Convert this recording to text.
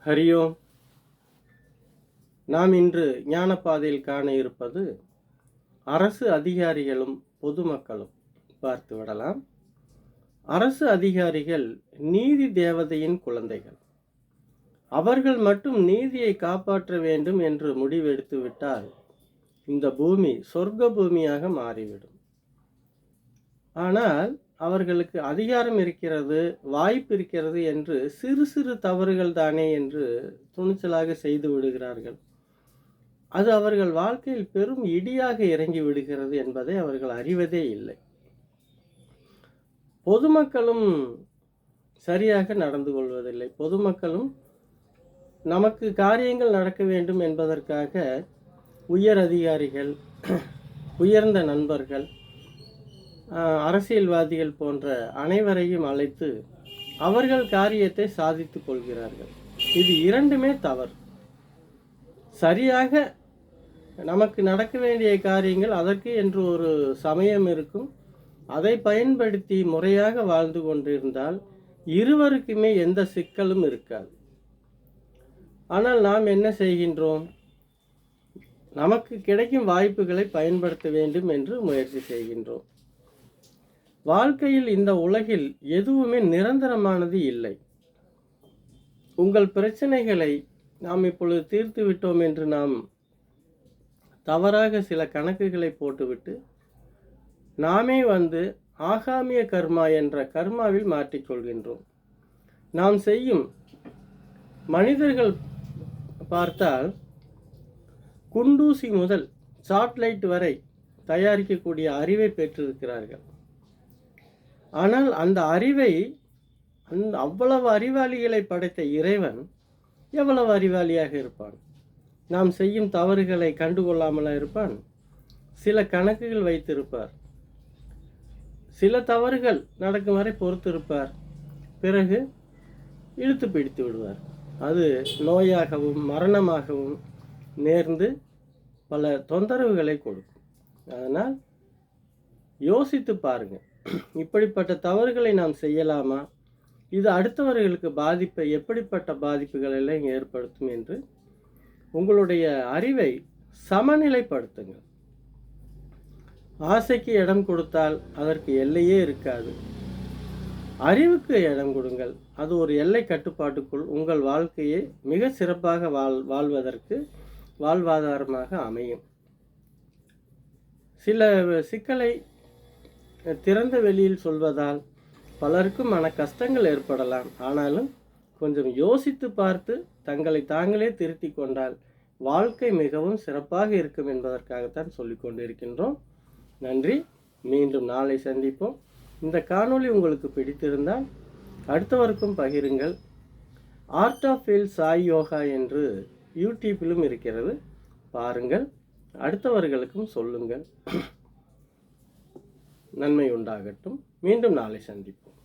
ஹரியோம். நாம் இன்று ஞானப்பாதையில் காண இருப்பது அரசு அதிகாரிகளும் பொதுமக்களும். பார்த்து விடலாம். அரசு அதிகாரிகள் நீதி தேவதையின் குழந்தைகள். அவர்கள் மட்டும் நீதியை காப்பாற்ற வேண்டும் என்று முடிவெடுத்து விட்டால் இந்த பூமி சொர்க்க பூமியாக மாறிவிடும். ஆனால் அவர்களுக்கு அதிகாரம் இருக்கிறது, வாய்ப்பு இருக்கிறது என்று சிறு சிறு தவறுகள் தானே என்று துணிச்சலாக செய்து விடுகிறார்கள். அது அவர்கள் வாழ்க்கையில் பெரும் இடியாக இறங்கி விடுகிறது என்பதை அவர்கள் அறிவதே இல்லை. பொதுமக்களும் சரியாக நடந்து கொள்வதில்லை. பொதுமக்களும் நமக்கு காரியங்கள் நடக்க வேண்டும் என்பதற்காக உயர் அதிகாரிகள், உயர்ந்த நண்பர்கள், அரசியல்வாதிகள் போன்ற அனைவரையும் அழைத்து அவர்கள் காரியத்தை சாதித்து கொள்கிறார்கள். இது இரண்டுமே தவறு. சரியாக நமக்கு நடக்க வேண்டிய காரியங்கள் அதற்கு என்று ஒரு சமயம் இருக்கும். அதை பயன்படுத்தி முறையாக வாழ்ந்து கொண்டிருந்தால் இருவருக்குமே எந்த சிக்கலும் இருக்காது. ஆனால் நாம் என்ன செய்கின்றோம்? நமக்கு கிடைக்கும் வாய்ப்புகளை பயன்படுத்த வேண்டும் என்று முயற்சி செய்கின்றோம். வாழ்க்கையில் இந்த உலகில் எதுவுமே நிரந்தரமானது இல்லை. உங்கள் பிரச்சனைகளை நாம் இப்பொழுது தீர்த்து விட்டோம் என்று நாம் தவறாக சில கணக்குகளை போட்டுவிட்டு நாமே ஆகாமிய கர்மா என்ற கர்மாவில் மாற்றிக்கொள்கின்றோம். நாம் செய்யும் மனிதர்கள் பார்த்தால் குண்டூசி முதல் சாட்லைட் வரை தயாரிக்கக்கூடிய அறிவை பெற்றிருக்கிறார்கள். ஆனால் அந்த அறிவை அவ்வளவு அறிவாளிகளை படைத்த இறைவன் எவ்வளவு அறிவாளியாக இருப்பான்? நாம் செய்யும் தவறுகளை கண்டுகொள்ளாமலா இருப்பான்? சில கணக்குகள் வைத்திருப்பார். சில தவறுகள் நடக்கும் வரை பொறுத்திருப்பார். பிறகு இழுத்து பிடித்து விடுவார். அது நோயாகவும் மரணமாகவும் நேர்ந்து பல தொந்தரவுகளை கொடுக்கும். அதனால் யோசித்து பாருங்கள். இப்படிப்பட்ட தவறுகளை நாம் செய்யலாமா? இது அடுத்தவர்களுக்கு பாதிப்பை, எப்படிப்பட்ட பாதிப்புகள் எல்லாம் ஏற்படுத்தும் என்று உங்களுடைய அறிவை சமநிலைப்படுத்துங்கள். ஆசைக்கு இடம் கொடுத்தால் அதற்கு எல்லையே இருக்காது. அறிவுக்கு இடம் கொடுங்கள். அது ஒரு எல்லை கட்டுப்பாட்டுக்குள் உங்கள் வாழ்க்கையை மிக சிறப்பாக வாழ்வதற்கு வாழ்வாதாரமாக அமையும். சில சிக்கலை திறந்த வெளியில் சொல்வதால் பலருக்கும் மன கஷ்டங்கள் ஏற்படலாம். ஆனாலும் கொஞ்சம் யோசித்து பார்த்து தங்களை தாங்களே திருத்தி கொண்டால் வாழ்க்கை மிகவும் சிறப்பாக இருக்கும் என்பதற்காகத்தான் சொல்லிக் கொண்டிருக்கின்றோம். நன்றி. மீண்டும் நாளை சந்திப்போம். இந்த காணொளி உங்களுக்கு பிடித்திருந்தால் அடுத்தவருக்கும் பகிருங்கள். Art of feel Sai yoga என்று யூடியூப்பிலும் இருக்கிறது, பாருங்கள். அடுத்தவர்களுக்கும் சொல்லுங்கள். நன்மை உண்டாகட்டும். மீண்டும் நாளை சந்திப்போம்.